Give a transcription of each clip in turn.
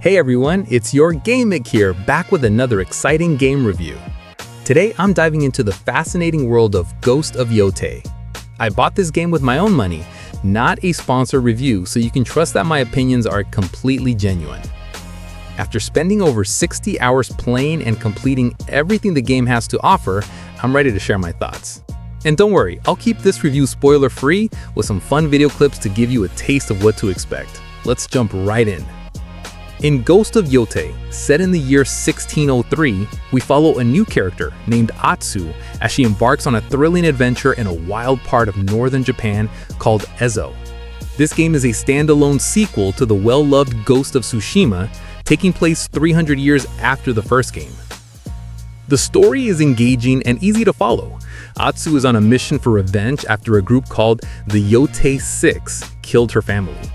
Hey everyone, it's your Gamic here, back with another exciting game review. Today I'm diving into the fascinating world of Ghost of Yotei. I bought this game with my own money, not a sponsor review, so you can trust that my opinions are completely genuine. After spending over 60 hours playing and completing everything the game has to offer, I'm ready to share my thoughts. And don't worry, I'll keep this review spoiler-free with some fun video clips to give you a taste of what to expect. Let's jump right in. In Ghost of Yotei, set in the year 1603, we follow a new character named Atsu as she embarks on a thrilling adventure in a wild part of northern Japan called Ezo. This game is a standalone sequel to the well-loved Ghost of Tsushima, taking place 300 years after the first game. The story is engaging and easy to follow. Atsu is on a mission for revenge after a group called the Yotei Six killed her family.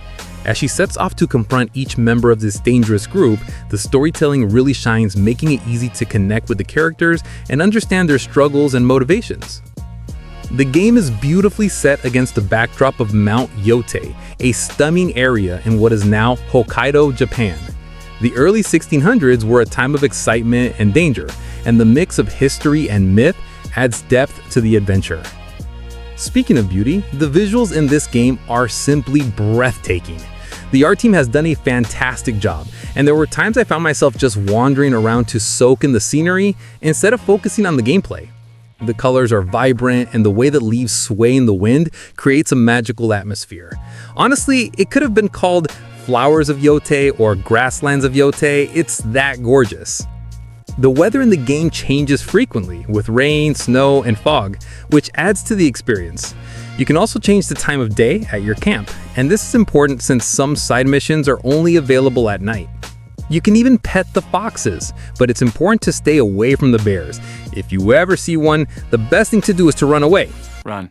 As she sets off to confront each member of this dangerous group, the storytelling really shines, making it easy to connect with the characters and understand their struggles and motivations. The game is beautifully set against the backdrop of Mount Yotei, a stunning area in what is now Hokkaido, Japan. The early 1600s were a time of excitement and danger, and the mix of history and myth adds depth to the adventure. Speaking of beauty, the visuals in this game are simply breathtaking. The art team has done a fantastic job, and there were times I found myself just wandering around to soak in the scenery instead of focusing on the gameplay. The colors are vibrant, and the way that leaves sway in the wind creates a magical atmosphere. Honestly, it could have been called Flowers of Yotei or Grasslands of Yotei. It's that gorgeous. The weather in the game changes frequently, with rain, snow, and fog, which adds to the experience. You can also change the time of day at your camp, and this is important since some side missions are only available at night. You can even pet the foxes, but it's important to stay away from the bears. If you ever see one, the best thing to do is to run away. Run.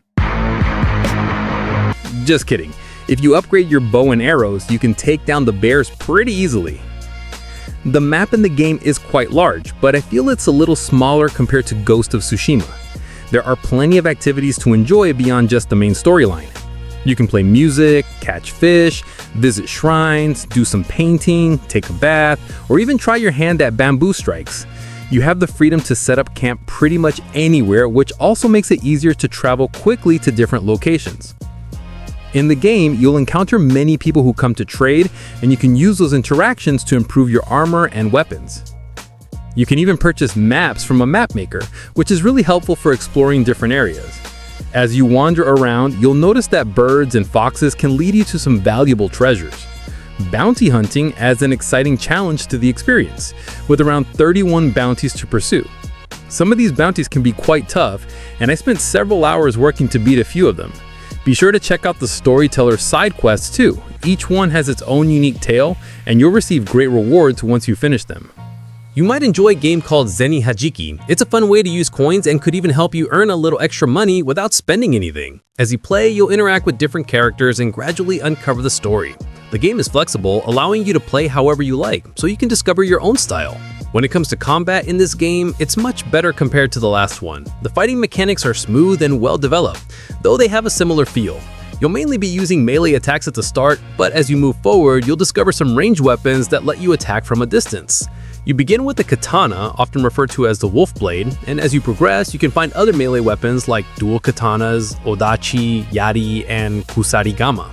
Just kidding. If you upgrade your bow and arrows, you can take down the bears pretty easily. The map in the game is quite large, but I feel it's a little smaller compared to Ghost of Tsushima. There are plenty of activities to enjoy beyond just the main storyline. You can play music, catch fish, visit shrines, do some painting, take a bath, or even try your hand at bamboo strikes. You have the freedom to set up camp pretty much anywhere, which also makes it easier to travel quickly to different locations. In the game, you'll encounter many people who come to trade, and you can use those interactions to improve your armor and weapons. You can even purchase maps from a map maker, which is really helpful for exploring different areas. As you wander around, you'll notice that birds and foxes can lead you to some valuable treasures. Bounty hunting adds an exciting challenge to the experience, with around 31 bounties to pursue. Some of these bounties can be quite tough, and I spent several hours working to beat a few of them. Be sure to check out the storyteller side quests too. Each one has its own unique tale, and you'll receive great rewards once you finish them. You might enjoy a game called Zeni Hajiki. It's a fun way to use coins and could even help you earn a little extra money without spending anything. As you play, you'll interact with different characters and gradually uncover the story. The game is flexible, allowing you to play however you like, so you can discover your own style. When it comes to combat in this game, it's much better compared to the last one. The fighting mechanics are smooth and well developed, though they have a similar feel. You'll mainly be using melee attacks at the start, but as you move forward, you'll discover some ranged weapons that let you attack from a distance. You begin with the katana, often referred to as the wolf blade, and as you progress, you can find other melee weapons like dual katanas, odachi, yari, and kusarigama.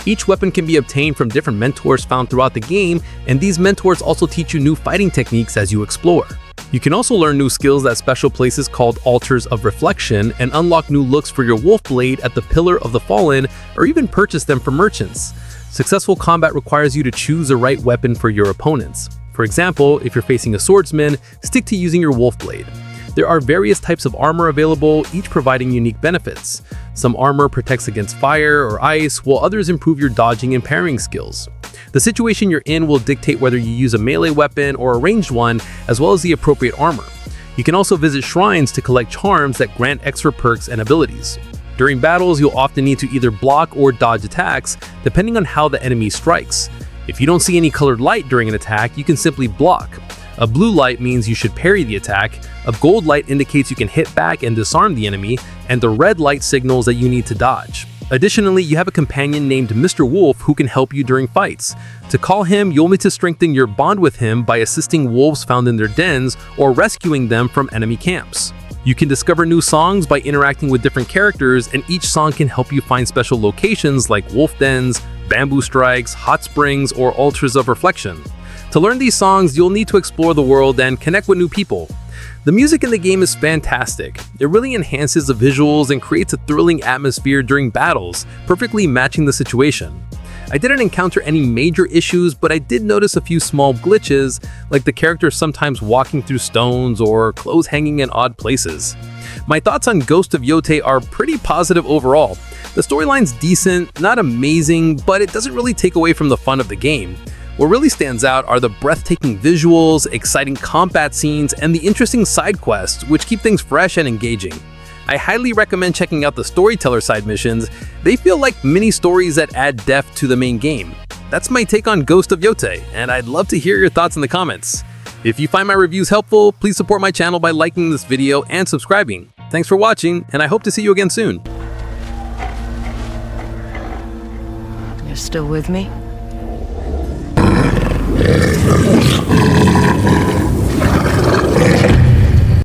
Each weapon can be obtained from different mentors found throughout the game, and these mentors also teach you new fighting techniques as you explore. You can also learn new skills at special places called Altars of Reflection and unlock new looks for your wolf blade at the Pillar of the Fallen, or even purchase them from merchants. Successful combat requires you to choose the right weapon for your opponents. For example, if you're facing a swordsman, stick to using your wolf blade. There are various types of armor available, each providing unique benefits. Some armor protects against fire or ice, while others improve your dodging and parrying skills. The situation you're in will dictate whether you use a melee weapon or a ranged one, as well as the appropriate armor. You can also visit shrines to collect charms that grant extra perks and abilities. During battles, you'll often need to either block or dodge attacks, depending on how the enemy strikes. If you don't see any colored light during an attack, you can simply block. A blue light means you should parry the attack, a gold light indicates you can hit back and disarm the enemy, and the red light signals that you need to dodge. Additionally, you have a companion named Mr. Wolf who can help you during fights. To call him, you'll need to strengthen your bond with him by assisting wolves found in their dens or rescuing them from enemy camps. You can discover new songs by interacting with different characters, and each song can help you find special locations like wolf dens, bamboo strikes, hot springs, or altars of reflection. To learn these songs, you'll need to explore the world and connect with new people. The music in the game is fantastic. It really enhances the visuals and creates a thrilling atmosphere during battles, perfectly matching the situation. I didn't encounter any major issues, but I did notice a few small glitches, like the characters sometimes walking through stones or clothes hanging in odd places. My thoughts on Ghost of Yotei are pretty positive overall. The storyline's decent, not amazing, but it doesn't really take away from the fun of the game. What really stands out are the breathtaking visuals, exciting combat scenes, and the interesting side quests, which keep things fresh and engaging. I highly recommend checking out the storyteller side missions. They feel like mini stories that add depth to the main game. That's my take on Ghost of Yotei, and I'd love to hear your thoughts in the comments. If you find my reviews helpful, please support my channel by liking this video and subscribing. Thanks for watching, and I hope to see you again soon. You're still with me?